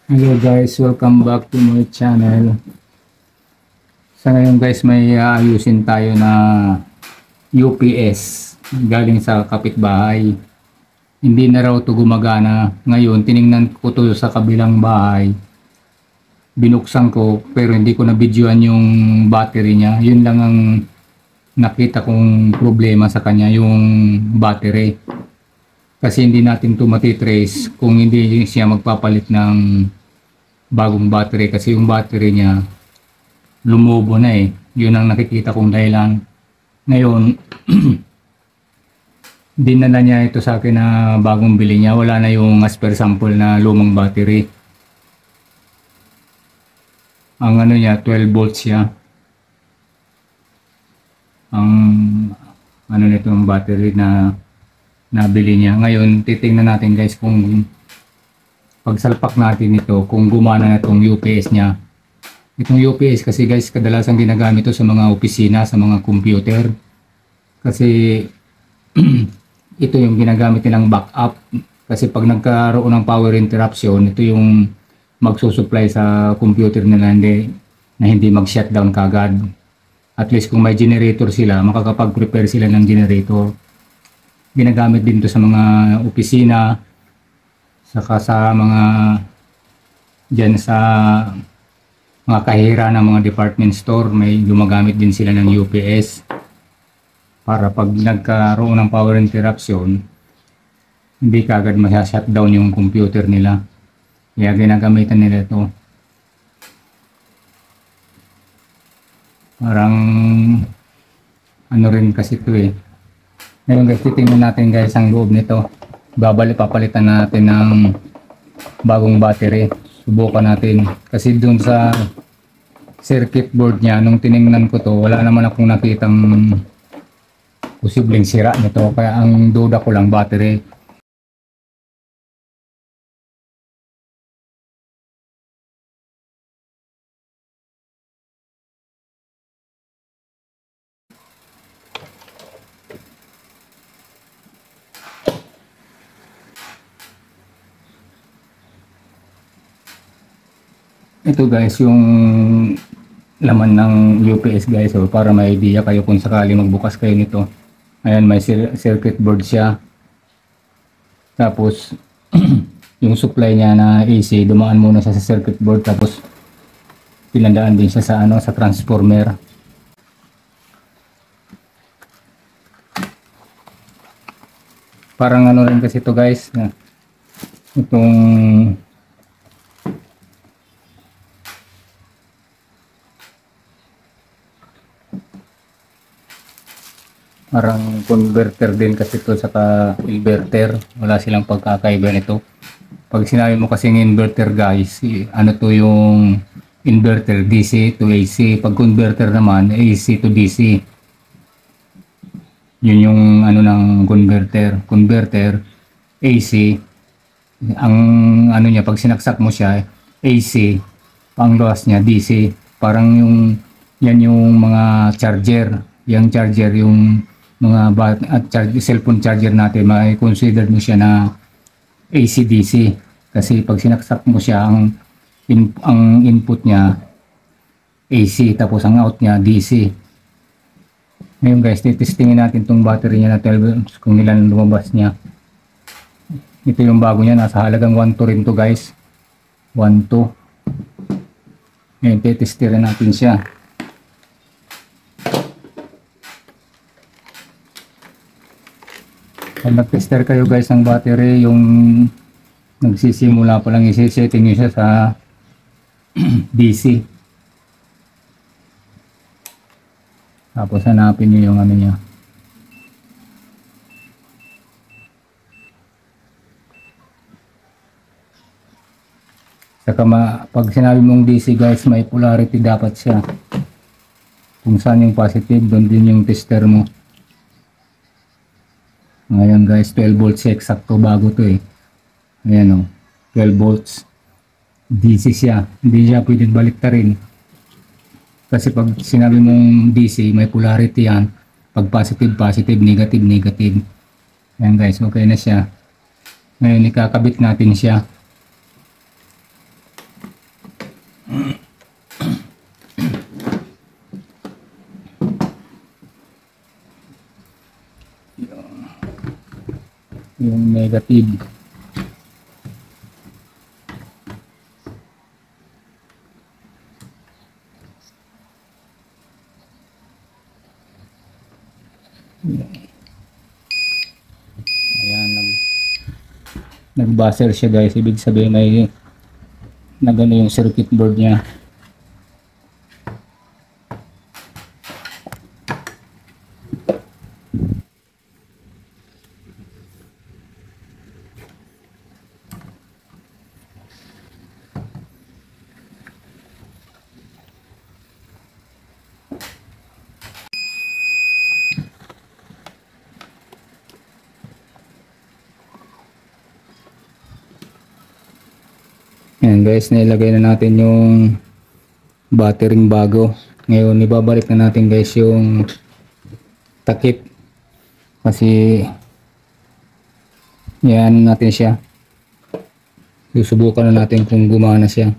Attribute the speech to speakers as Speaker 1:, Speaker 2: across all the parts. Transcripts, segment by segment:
Speaker 1: Hello guys, welcome back to my channel. Sa ngayon guys, may ayusin tayo na UPS galing sa kapitbahay. Hindi na raw to gumagana. Ngayon, tiningnan ko to sa kabilang bahay. Binuksan ko pero hindi ko na videoan yung battery niya. Yun lang ang nakita kong problema sa kanya, yung battery. Kasi hindi natin to matitrace kung hindi siya magpapalit ng bagong battery, kasi yung battery niya lumubo na eh. Yun ang nakikita kong dahilan. Ngayon, dinala niya ito sa akin na bagong bili niya. Wala na yung as per sample na lumang battery. Ang ano niya, 12 volts siya. Ang ano nito yung battery na nabili niya. Ngayon, titingnan natin guys kung pagsalpak natin ito, kung gumana na itong UPS niya. Itong UPS kasi guys, kadalasan ginagamit ito sa mga opisina, sa mga computer. Kasi ito yung ginagamit nilang backup. Kasi pag nagkaroon ng power interruption, ito yung magsusupply sa computer nila na hindi mag-shutdown kagad. At least kung may generator sila, makakapag-prepare sila ng generator. Ginagamit din ito sa mga opisina, saka sa mga dyan sa mga kahira ng mga department store, may gumagamit din sila ng UPS para pag nagkaroon ng power interruption, hindi kagad masya-shutdown yung computer nila. Kaya ginagamitan nila ito. Parang ano rin kasi ito eh. Ngayon guys, titingnan natin guys ang loob nito. Papalitan natin ng bagong battery. Subukan natin. Kasi dun sa circuit board niya, nung tiningnan ko to, wala naman akong nakitang posibleng sira nito. Kaya ang duda ko lang battery. Ito guys, yung laman ng UPS guys, so para may idea kayo kung sakali magbukas kayo nito. Ayan, may circuit board siya. Tapos yung supply niya na AC, dumaan muna siya sa circuit board, tapos pinandaan din siya sa sa transformer. Parang ano rin kasi ito guys, itong parang converter din kasi ito sa inverter. Wala silang pagkakaiba nito. Pag sinabi mo kasing inverter guys, ano to yung inverter, DC to AC. Pag converter naman, AC to DC. Yun yung ano ng converter. Converter, AC. Ang ano niya, pag sinaksak mo siya, AC. Ang loss niya, DC. Parang yung, yan yung mga charger. Yung charger, yung mga cellphone charger natin, may consider mo siya na AC-DC. Kasi pag sinaksak mo siya, ang input niya AC, tapos ang out niya DC. Ngayon guys, titestingin natin itong battery niya na 12 kung ilan lumabas niya. Ito yung bago niya, nasa halagang 1.2 rin to guys. 1.2. Ngayon, titestingin natin siya. Pag nag-tester kayo guys ng battery, yung nagsisimula pa lang, isi-setting nyo siya sa DC. Tapos hanapin nyo yung ano niya. Saka pag sinabi mong DC guys, may polarity dapat siya. Kung saan yung positive, doon din yung tester mo. Ngayon guys, 12 volts eksakto, bago to eh. Ayan o, 12 volts. DC siya, hindi siya pwedeng baliktarin. Kasi pag sinabi mong DC, may polarity yan. Pag positive, positive, negative, negative. Ayan guys, okay na siya. Ngayon ikakabit natin siya. Yung negative. Ayan, nag-buzzer siya guys. Ibig sabihin may nagano yung circuit board niya. Ayan guys, nailagay na natin yung battery bago. Ngayon ibabalik na natin guys yung takip kasi yan natin siya. Susubukan na natin kung gumana siya.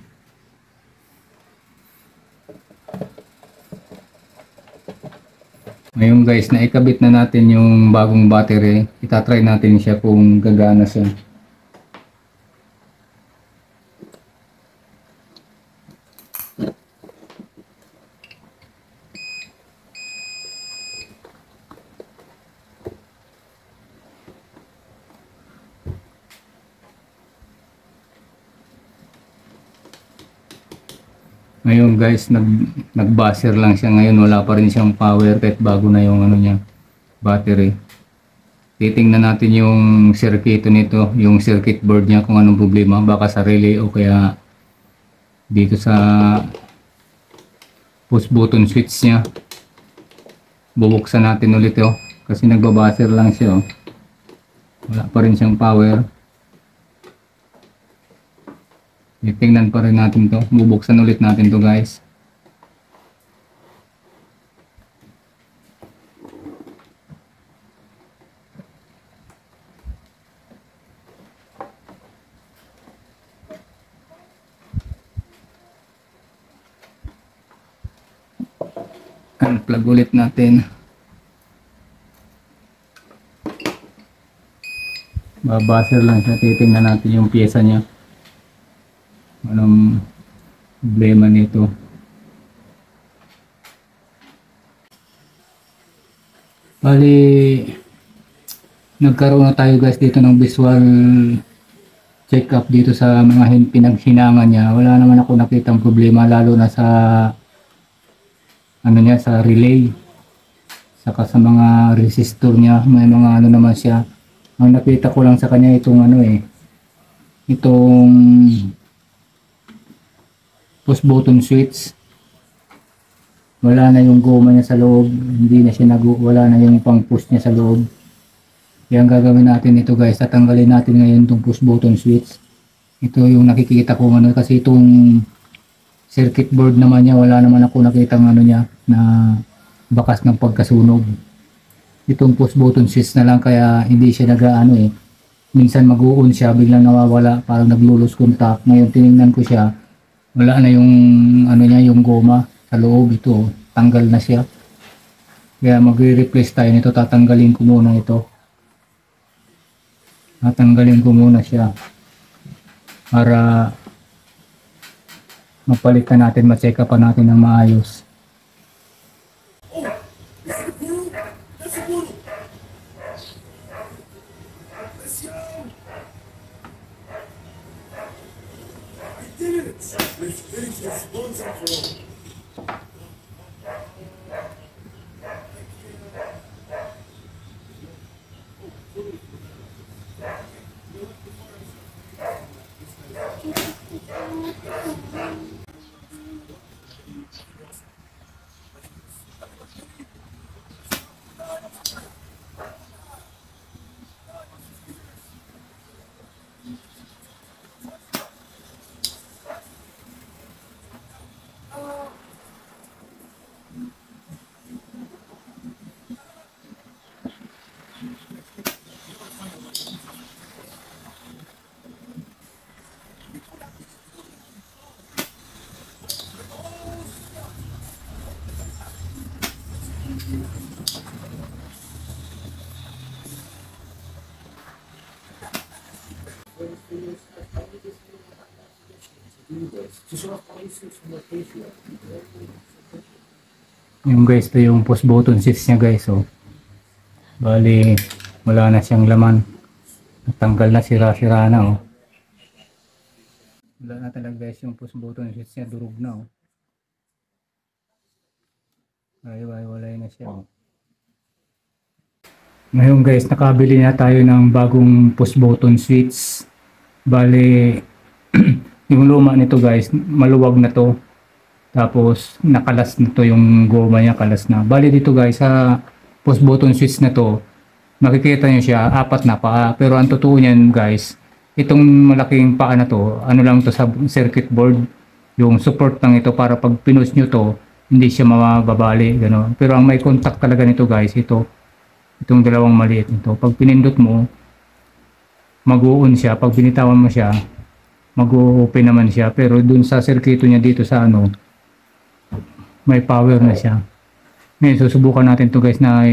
Speaker 1: Ngayon guys, naikabit na natin yung bagong battery. Itatry natin siya kung gagana siya. Ngayon guys, nag-buzzer lang siya ngayon, wala pa rin siyang power kahit bago na yung ano niya, battery. Titingnan natin yung circuit nito, yung circuit board niya kung anong problema, baka sa relay o kaya dito sa push button switch niya. Bubuksan natin ulit kasi nagba-buzzer lang siya Wala pa rin siyang power. Tingnan pa rin natin to. Bubuksan ulit natin to guys. Unplug ulit natin. Babuzzer lang siya. Titingnan natin yung pyesa niya. Anong problema nito? Bali, nagkaroon na tayo guys dito ng visual check up dito sa mga pinaghinangan niya. Wala naman ako nakitang problema, lalo na sa ano niya, sa relay, saka sa mga resistor niya. May mga ano naman siya. Ang nakita ko lang sa kanya itong itong push button switch. Wala na yung goma niya sa loob, hindi na siya wala na yung pang push niya sa loob. Kaya ang gagawin natin ito guys, tatanggalin natin ngayon itong push button switch. Ito yung nakikita ko kasi itong circuit board naman niya, wala naman ako nakitang niya na bakas ng pagkasunog. Itong push button switch na lang, kaya hindi siya minsan mag-on siya, biglang nawawala, parang naglo-lose contact. Ngayon tiningnan ko siya, wala na yung niya, yung goma sa loob. Ito tanggal na siya, kaya magre-replace tayo nito. Tatanggalin ko muna siya para mapalitan natin, ma-check up natin ng maayos. Yung guys, ito yung push button switch niya guys. Oh. Bali, wala na siyang laman. Natanggal na, sira-sira na. Oh. Wala na talaga guys yung push button switch niya, durog na. Oh. Ay, wala na siya. Oh. Ngayon guys, nakabili na tayo ng bagong push button switch. Bali, yung luma nito guys, maluwag na to. Tapos nakalas na to, yung goma niya kalas na. Bali dito guys, sa push button switch na to, makikita nyo siya, apat na paa. Pero ang totoo niyan guys, itong malaking paa na to, ano lang to sa circuit board, yung support lang ito para pag pinush nyo to, hindi siya mababali. Gano. Pero ang may contact talaga nito guys, itong dalawang maliit nito. Pag pinindot mo, mag-on siya. Pag binitawan mo siya, mag-open naman siya. Pero dun sa circuito niya dito sa may power na siya. Ngayon, susubukan natin to guys na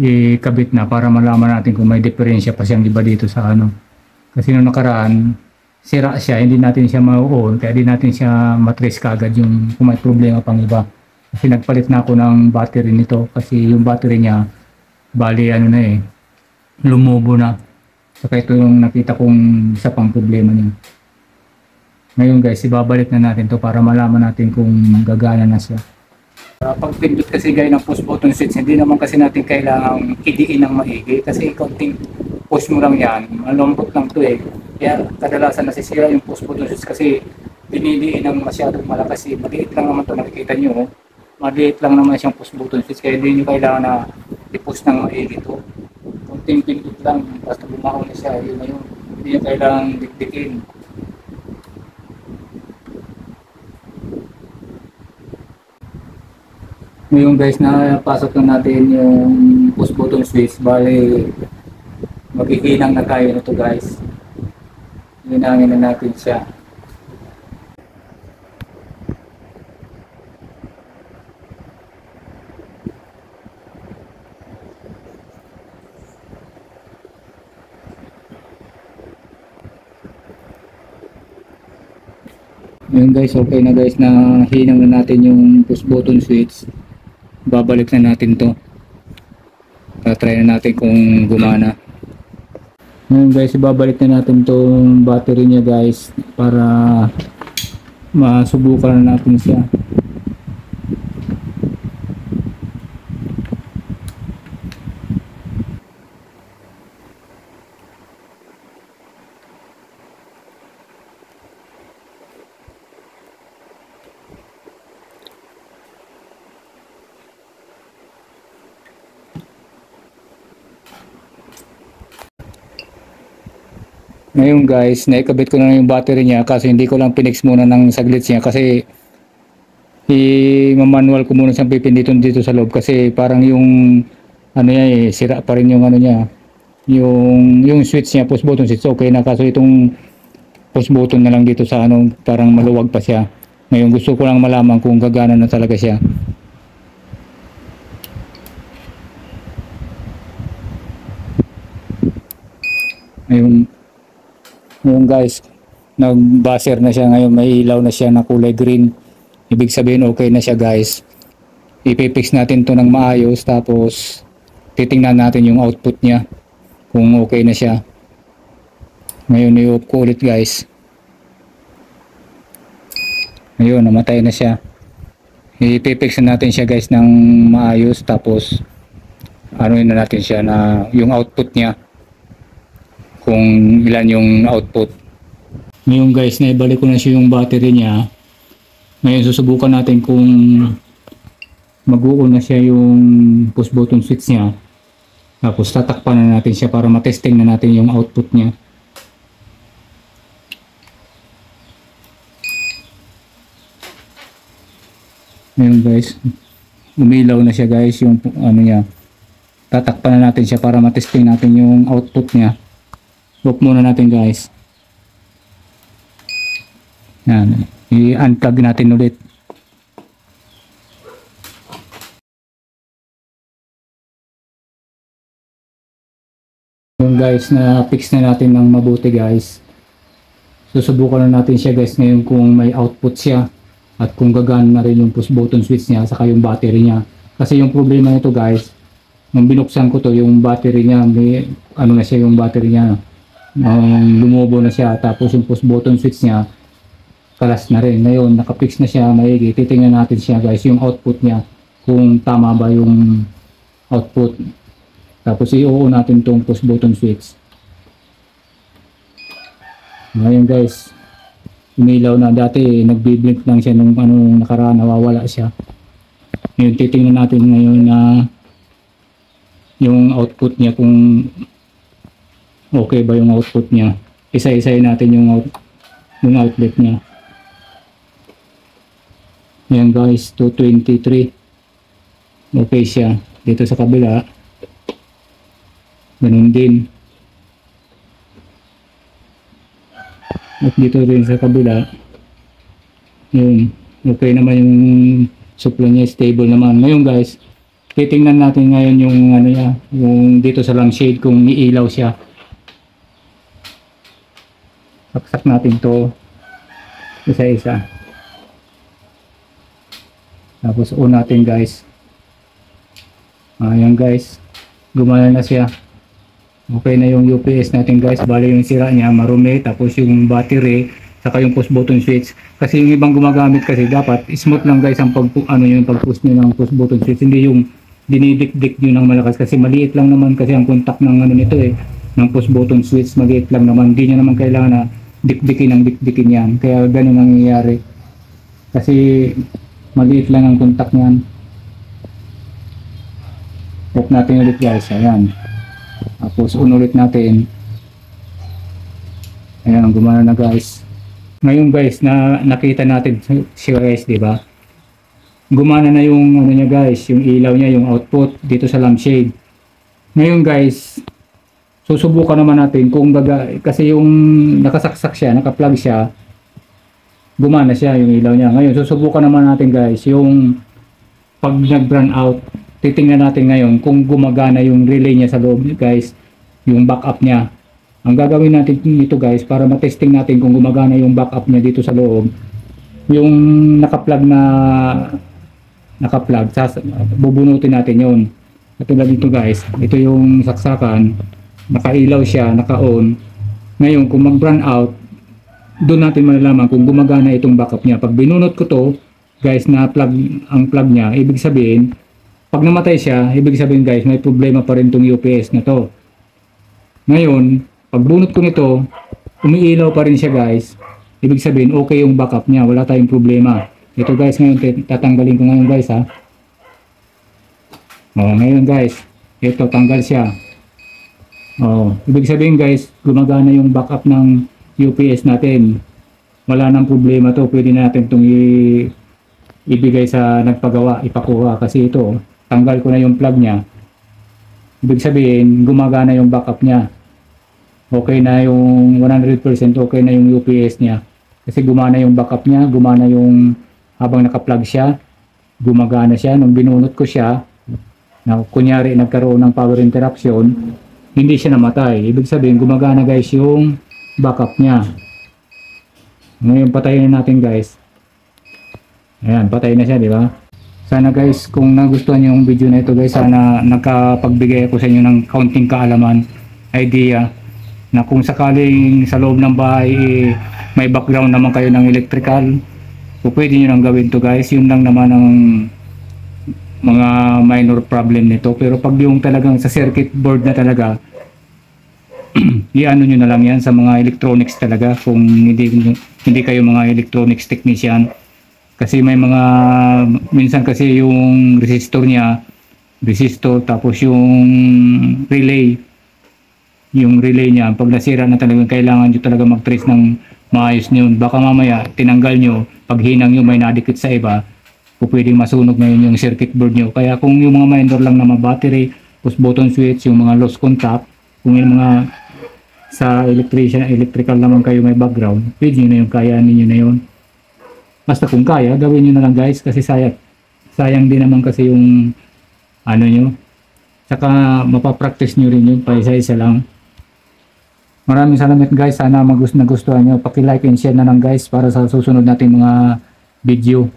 Speaker 1: ikabit na para malaman natin kung may diferensya pa siyang iba dito sa Kasi nung nakaraan, sira siya, hindi natin siya ma-on, kaya hindi natin siya matrace kagad yung kung may problema pang iba. Kasi nagpalit na ako ng battery nito kasi yung battery niya, bali lumubo na. Saka ito yung nakita kong isa pang problema niya. Ngayon guys, ibabalik na natin to para malaman natin kung gagana na siya. Pag pindot kasi guys ng push button switch, hindi naman kasi natin kailangang idiin ng maigi kasi konting push mo lang yan, malambot lang to eh. Kaya kadalasan nasisira yung push button switch kasi dinidiin ng masyadong malakas eh. Maliit lang naman to, nakikita nyo. Maliit lang naman siyang push button switch kaya hindi nyo kailangan na i-push ng maigi to. Konting pindot lang, basta bumaon na siya, yun na yun. Hindi nyo kailangang dikdikin. Ngayon guys, napasok na natin yung push button switch. Bali, maghihinang na tayo nito guys. Hinangin na natin siya. Ngayon guys, okay na guys na hinang na natin yung push button switch. Babalik na natin to. Try na natin kung gumana. Ngayon guys, ibabalik na natin tong battery niya guys para masubukan na natin siya. Ngayon guys, naikabit ko na yung battery niya kasi hindi ko lang pinix muna ng saglit niya kasi i-manual ko muna siyang pipinditon dito sa loob kasi parang yung niya sira pa rin yung niya, yung switch niya, push button switch okay na, kaso itong push button na lang dito sa parang maluwag pa siya. Ngayon gusto ko lang malaman kung gagana na talaga siya. Ngayon guys, nag-buzzer na siya ngayon, may ilaw na siya na kulay green. Ibig sabihin okay na siya guys. Ipipix natin to ng maayos tapos titingnan natin yung output niya kung okay na siya. Ngayon i-off ko ulit guys. Ngayon namatay na siya. Ipipix natin siya guys ng maayos tapos na natin siya na yung output niya, kung ilan yung output. Ngayon guys, naibalik ko na siya yung battery niya. Ngayon susubukan natin kung mag-on na siya yung push button switch niya. Tapos tatakpan na natin siya para matesting na natin yung output niya. Ngayon guys, umilaw na siya guys yung niya. Tatakpan na natin siya para matesting natin yung output niya. Off muna natin guys. Yan. I-unplug natin ulit. Yung guys, na-fix na natin ng mabuti guys. susubukan na natin siya guys ngayon kung may output siya at kung gagana na rin yung push button switch niya saka yung battery niya. Kasi yung problema nito guys, nung binuksan ko to, yung battery niya, may ano na siya, yung battery niya lumobo na siya, tapos yung push button switch niya kalas na rin. Ngayon nakapix na siya maigi, titingnan natin siya guys yung output niya kung tama ba yung output, tapos i-on natin tong push button switch. Ngayon guys, umilaw na. Dati nagbi-blink lang siya nung nakaraan, nawawala siya. Ngayon titingnan natin ngayon na yung output niya, kung okay ba yung output niya. Isa-isayin natin yung outlet niya. Yan guys, 223. Okay siya. Dito sa kabila, ganun din. At dito rin sa kabila, yun, okay naman yung supply niya, stable naman. Ngayon guys, titingnan natin ngayon yung ano niya, yung dito sa lampshade kung iilaw siya. Saksak natin to isa-isa. Tapos on natin guys. Ayan guys, gumana na siya. Okay na yung UPS natin guys, bali yung sira niya marumi, tapos yung battery saka yung push button switch. Kasi yung ibang gumagamit kasi dapat smooth lang guys ang pag-push niyo ng push button switch, hindi yung dinidikdik niyo ng malakas, kasi maliit lang naman kasi ang contact ng nito ng push button switch, maliit lang naman, hindi niya naman kailangan na dikdikin yan, kaya ganun ang nangyayari kasi maliit lang ang contact niyan. Off natin ulit guys, ayan. Tapos on ulit natin. Ayan, gumana na guys. Ngayon guys, nakita natin siya guys, di ba? Gumana na yung niya guys, yung ilaw niya, yung output dito sa lampshade. Ngayon guys, susubukan naman natin kung kasi yung nakasaksak siya, naka-plug siya, gumana siya yung ilaw niya. Ngayon susubukan naman natin guys, yung pag nag-run out, titingnan natin ngayon kung gumagana yung relay niya sa loob guys, yung backup niya. Ang gagawin natin dito guys, para matesting natin kung gumagana yung backup niya dito sa loob, yung naka-plug bubunutin natin yun. Katulad dito guys, ito yung saksakan, nakailaw siya, naka-on. Ngayon kung mag-run out, doon natin malalaman kung gumagana itong backup niya. Pag binunot ko to guys, na ang plug niya, ibig sabihin pag namatay siya, ibig sabihin guys, may problema pa rin itong UPS na to. Ngayon, pag bunot ko nito, umiilaw pa rin siya guys. Ibig sabihin, okay yung backup niya, wala tayong problema. Ito guys, ngayon tatanggalin ko ngayon guys ha. Ngayon guys, ito tanggal siya. Ibig sabihin guys, gumagana yung backup ng UPS natin. Wala nang problema to, pwede natin itong ibigay sa nagpagawa, ipakuha, kasi ito tanggal ko na yung plug niya. Ibig sabihin, gumagana yung backup niya. Okay na yung 100%, okay na yung UPS niya. Kasi gumana yung backup niya, gumana yung habang naka-plug siya, gumagana siya. Nung binunot ko siya, na kunyari nagkaroon ng power interruption, hindi siya namatay. Ibig sabihin, gumagana guys yung backup niya. Ngayon, patayin na natin guys. Ayan, patay na siya, di ba? Sana guys, kung nagustuhan niyo yung video na ito guys, sana nakapagbigay ako sa inyo ng kaunting kaalaman, idea, na kung sakaling sa loob ng bahay may background naman kayo ng electrical, o pwede nyo nang gawin to guys. Yun lang naman ang mga minor problem nito. Pero pag yung talagang sa circuit board na talaga, i-ano nyo na lang yan sa mga electronics talaga, kung hindi kayo mga electronics technician. Kasi may mga, minsan kasi yung resistor niya, tapos yung relay niya, pag nasira na talaga, kailangan nyo talaga mag-trace ng maayos nyo. Baka mamaya, tinanggal nyo, pag hinang nyo may nadikit sa iba, o pwedeng masunog na yun yung circuit board nyo. Kaya kung yung mga minor lang na mga battery, push button switch, yung mga lost contact, kung yung mga sa electrical naman kayo may background, pwede nyo na yung kaya ninyo na yun. Basta kung kaya, gawin nyo na lang guys, kasi sayang din naman kasi yung ano nyo. Saka mapapractice nyo rin yun pa isa-isa lang. Maraming salamat guys. Sana nagustuhan nyo. Paki-like and share na lang guys para sa susunod natin mga video.